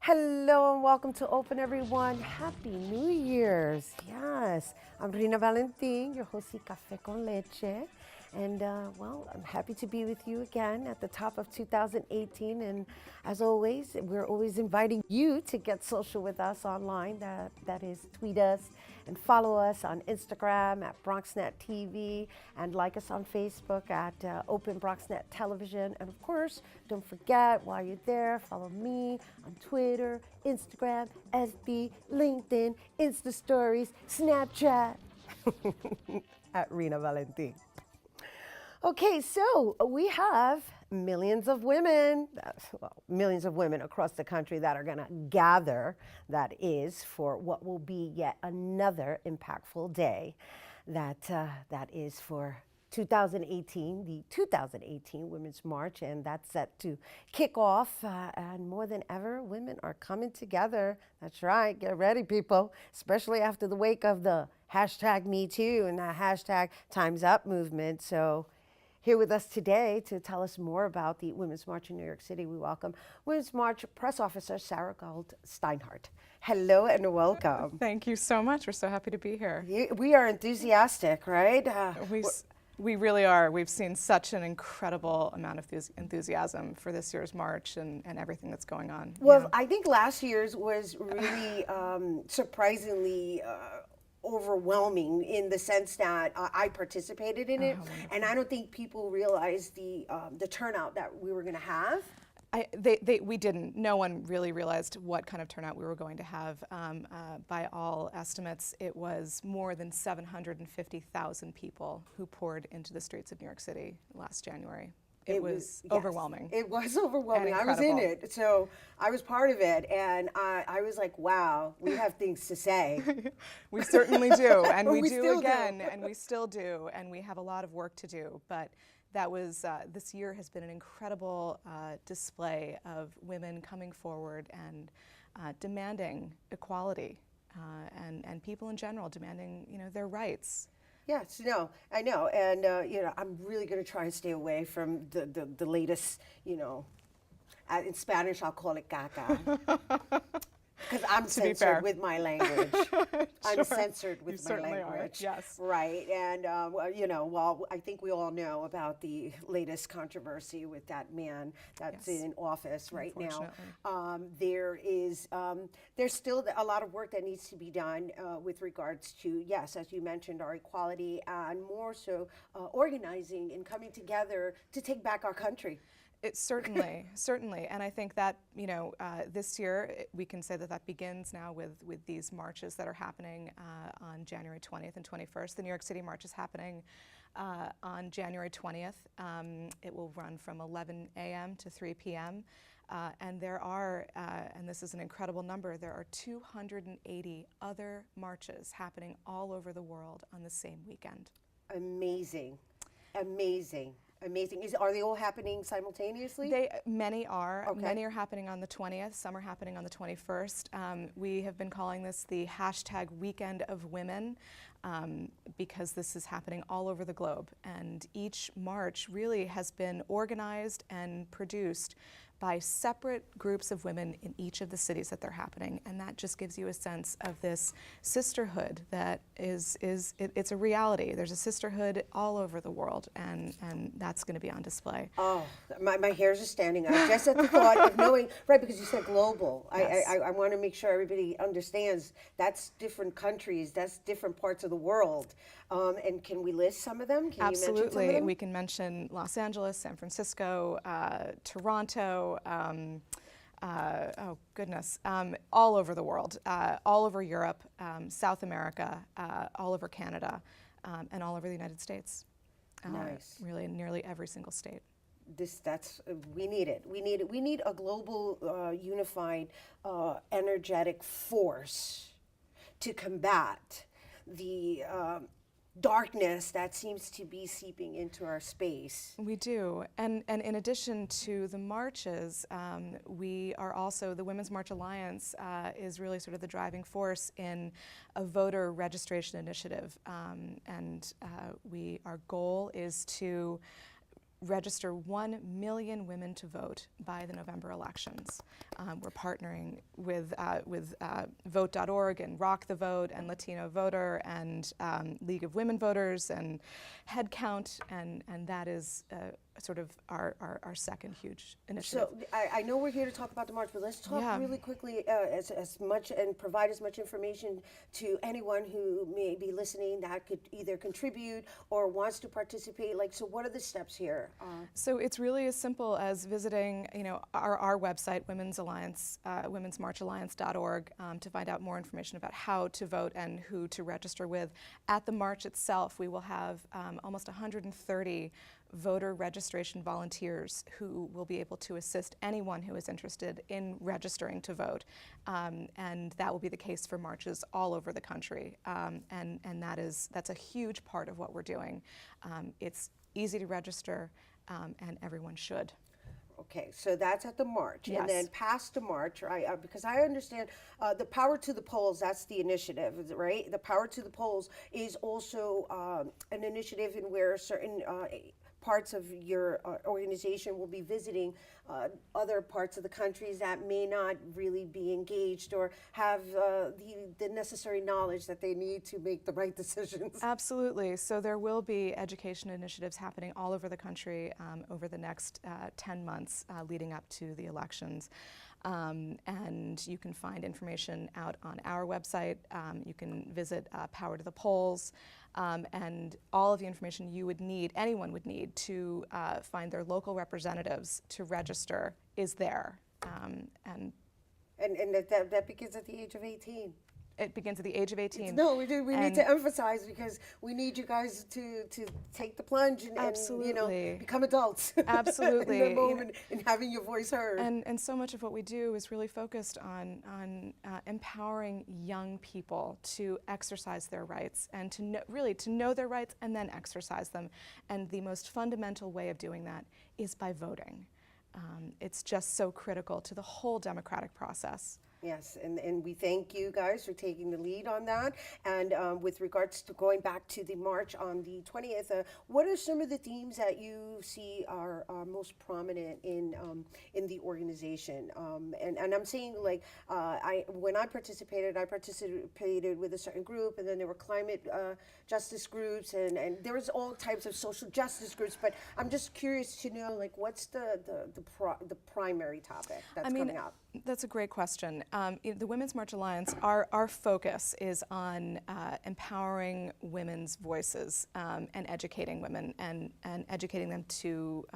Hello and welcome to Open, everyone. Happy New Year's. Yes, I'm Rhina Valentin, your host of Café con Leche. And I'm happy to be with you again at the top of 2018. And as always, we're always inviting you to get social with us online. That is, tweet us and follow us on Instagram at BronxNet TV and like us on Facebook at Open BronxNet Television. And of course, don't forget, while you're there, follow me on Twitter, Instagram, FB, LinkedIn, Insta Stories, Snapchat at Rhina Valentin. Okay, so we have millions of women across the country that are going to gather, that is, for what will be yet another impactful day. That is for 2018, the 2018 Women's March, and that's set to kick off. And more than ever, women are coming together. That's right, get ready, people, especially after the wake of the hashtag Me Too and the hashtag Time's Up movement. So here with us today to tell us more about the Women's March in New York City, we welcome Women's March Press Officer Sarah Gould Steinhardt. Hello and welcome. Thank you so much. We're so happy to be here. We are enthusiastic, right? We really are. We've seen such an incredible amount of enthusiasm for this year's march and everything that's going on. Well, Yeah. I think last year's was really surprisingly overwhelming in the sense that I participated in it, and I don't think people realized the turnout that we were going to have. We didn't. No one really realized what kind of turnout we were going to have. By all estimates, it was more than 750,000 people who poured into the streets of New York City last January. It was overwhelming. It was overwhelming. I was in it, so I was part of it, and I was like, wow, we have things to say. We certainly do, and we do again, do. and we still do, and we have a lot of work to do. But that was, this year has been an incredible display of women coming forward and demanding equality, and people in general demanding, their rights. Yes, no, I know, and I'm really going to try and stay away from the latest, in Spanish I'll call it caca, because I'm censored with my language. I'm censored with my language. Yes, right, and well, I think we all know about the latest controversy with that man that's in office right now. There's still a lot of work that needs to be done with regards to, yes, as you mentioned, our equality, and more so organizing and coming together to take back our country. It certainly, certainly, and I think that this year we can say that begins now with these marches that are happening on January 20th and 21st. The New York City March is happening on January 20th. It will run from 11 a.m. to 3 p.m. And there are, and this is an incredible number, there are 280 other marches happening all over the world on the same weekend. Amazing, amazing. Amazing. Are they all happening simultaneously? Many are. Okay. Many are happening on the 20th. Some are happening on the 21st. We have been calling this the hashtag Weekend of Women because this is happening all over the globe. And each march really has been organized and produced by separate groups of women in each of the cities that they're happening, and that just gives you a sense of this sisterhood that it's a reality. There's a sisterhood all over the world, and that's going to be on display. Oh, my hairs are standing up just at the thought of knowing, right, because you said global. Yes. I want to make sure everybody understands that's different countries, that's different parts of the world. And can we list some of them? Can Absolutely. you mention some of them? We can mention Los Angeles, San Francisco, Toronto, oh goodness, all over the world, all over Europe, South America, all over Canada, and all over the United States. Nice. Really, in nearly every single state. We need it. We need a global, unified, energetic force to combat the darkness that seems to be seeping into our space. We do, and in addition to the marches, we are also, the Women's March Alliance is really sort of the driving force in a voter registration initiative, and our goal is to register 1 million women to vote by the November elections. We're partnering with Vote.org and Rock the Vote and Latino Voter and League of Women Voters and Headcount, and that is sort of our second huge initiative. So I know we're here to talk about the march, but let's talk really quickly as much and provide as much information to anyone who may be listening that could either contribute or wants to participate. Like, so what are the steps here? So it's really as simple as visiting, our website, womensmarchalliance.org, to find out more information about how to vote and who to register with. At the march itself, we will have almost 130 voter registration volunteers who will be able to assist anyone who is interested in registering to vote. And that will be the case for marches all over the country. And that's a huge part of what we're doing. It's easy to register, and everyone should. Okay, so that's at the march. Yes. And then past the march, right? Because I understand the Power to the Polls, that's the initiative, right? The Power to the Polls is also an initiative in where certain parts of your organization will be visiting other parts of the countries that may not really be engaged or have the necessary knowledge that they need to make the right decisions. Absolutely. So there will be education initiatives happening all over the country over the next 10 months leading up to the elections. And you can find information out on our website. You can visit Power to the Polls. And all of the information you would need, anyone would need to find their local representatives to register is there. And that begins at the age of 18. It begins at the age of 18. No, we do. We need to emphasize because we need you guys to take the plunge and become adults. Absolutely. In the moment and having your voice heard. And so much of what we do is really focused on empowering young people to exercise their rights and to know their rights and then exercise them. And the most fundamental way of doing that is by voting. It's just so critical to the whole democratic process. Yes, and we thank you guys for taking the lead on that. And with regards to going back to the march on the 20th, what are some of the themes that you see are most prominent in the organization? And I'm saying, like, when I participated with a certain group, and then there were climate justice groups, and there was all types of social justice groups. But I'm just curious to know, like, what's the primary topic that's coming up? That's a great question. The Women's March Alliance, our focus is on empowering women's voices and educating women and educating them to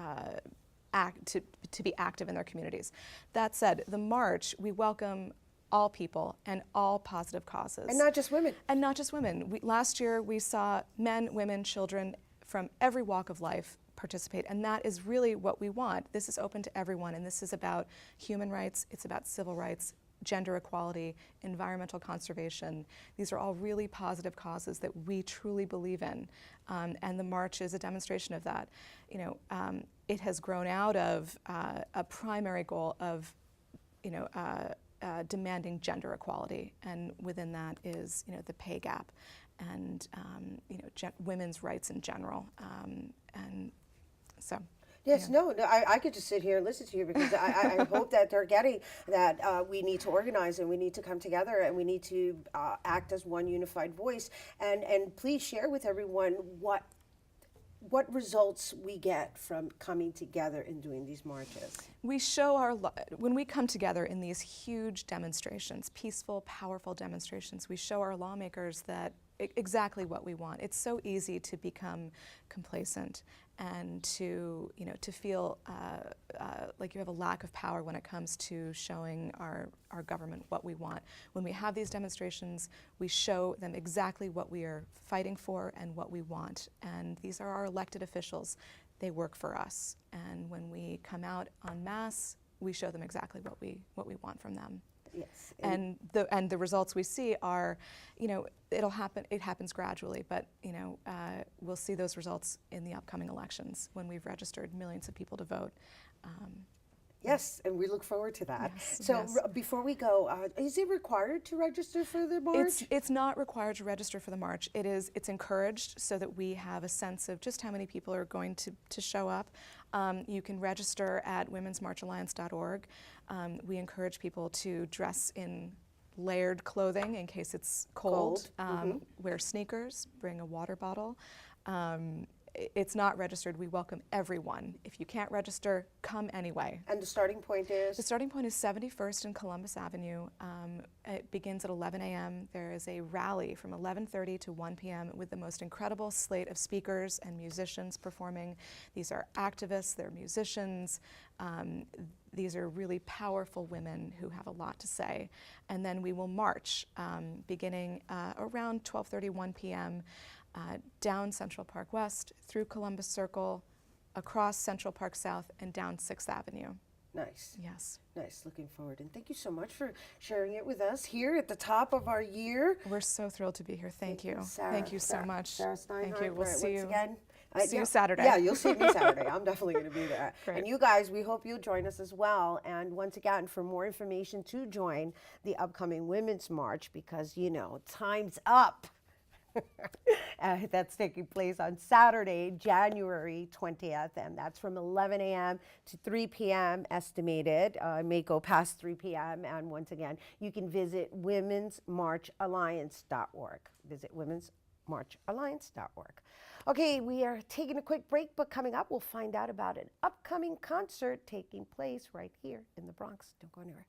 be active in their communities. That said, the march, we welcome all people and all positive causes. And not just women. And not just women. Last year we saw men, women, children from every walk of life participate, and that is really what we want. This is open to everyone, and this is about human rights, it's about civil rights, gender equality, environmental conservation. These are all really positive causes that we truly believe in, and the march is a demonstration of that. It has grown out of a primary goal of demanding gender equality, and within that is the pay gap and women's rights in general, and so. Yes, no, I could just sit here and listen to you because I hope that they're getting that we need to organize and we need to come together and we need to act as one unified voice. And please share with everyone what results we get from coming together and doing these marches. We show when we come together in these huge demonstrations, peaceful, powerful demonstrations, we show our lawmakers that exactly what we want. It's so easy to become complacent and to feel like you have a lack of power when it comes to showing our government what we want. When we have these demonstrations, we show them exactly what we are fighting for and what we want. And these are our elected officials. They work for us. And when we come out en masse, we show them exactly what we want from them. Yes. And the results we see are, it'll happen. It happens gradually, but we'll see those results in the upcoming elections when we've registered millions of people to vote. Yes, and we look forward to that. Yes, So yes. before we go, is it required to register for the march? It's not required to register for the march. It's encouraged so that we have a sense of just how many people are going to show up. You can register at womensmarchalliance.org. We encourage people to dress in layered clothing in case it's cold. Wear sneakers, bring a water bottle. It's not registered. We welcome everyone. If you can't register, come anyway. And the starting point is? The starting point is 71st and Columbus Avenue. It begins at 11 a.m. There is a rally from 11:30 to 1 p.m. with the most incredible slate of speakers and musicians performing. These are activists, they're musicians. These are really powerful women who have a lot to say. And then we will march beginning around 12:30, 1 p.m. Down Central Park West, through Columbus Circle, across Central Park South, and down 6th Avenue. Nice. Yes. Nice. Looking forward. And thank you so much for sharing it with us here at the top of our year. We're so thrilled to be here. Thank you. Sarah, Thank you so much. Sarah Steinhardt. Thank you. We'll see you again. See you Saturday. Yeah, you'll see me Saturday. I'm definitely going to be there. Great. And you guys, we hope you'll join us as well. And once again, for more information to join the upcoming Women's March, because, you know, time's up. That's taking place on Saturday, January 20th, and that's from 11 a.m. to 3 p.m. estimated. It may go past 3 p.m. And once again, you can visit womensmarchalliance.org. Visit womensmarchalliance.org. Okay, we are taking a quick break, but coming up, we'll find out about an upcoming concert taking place right here in the Bronx. Don't go anywhere.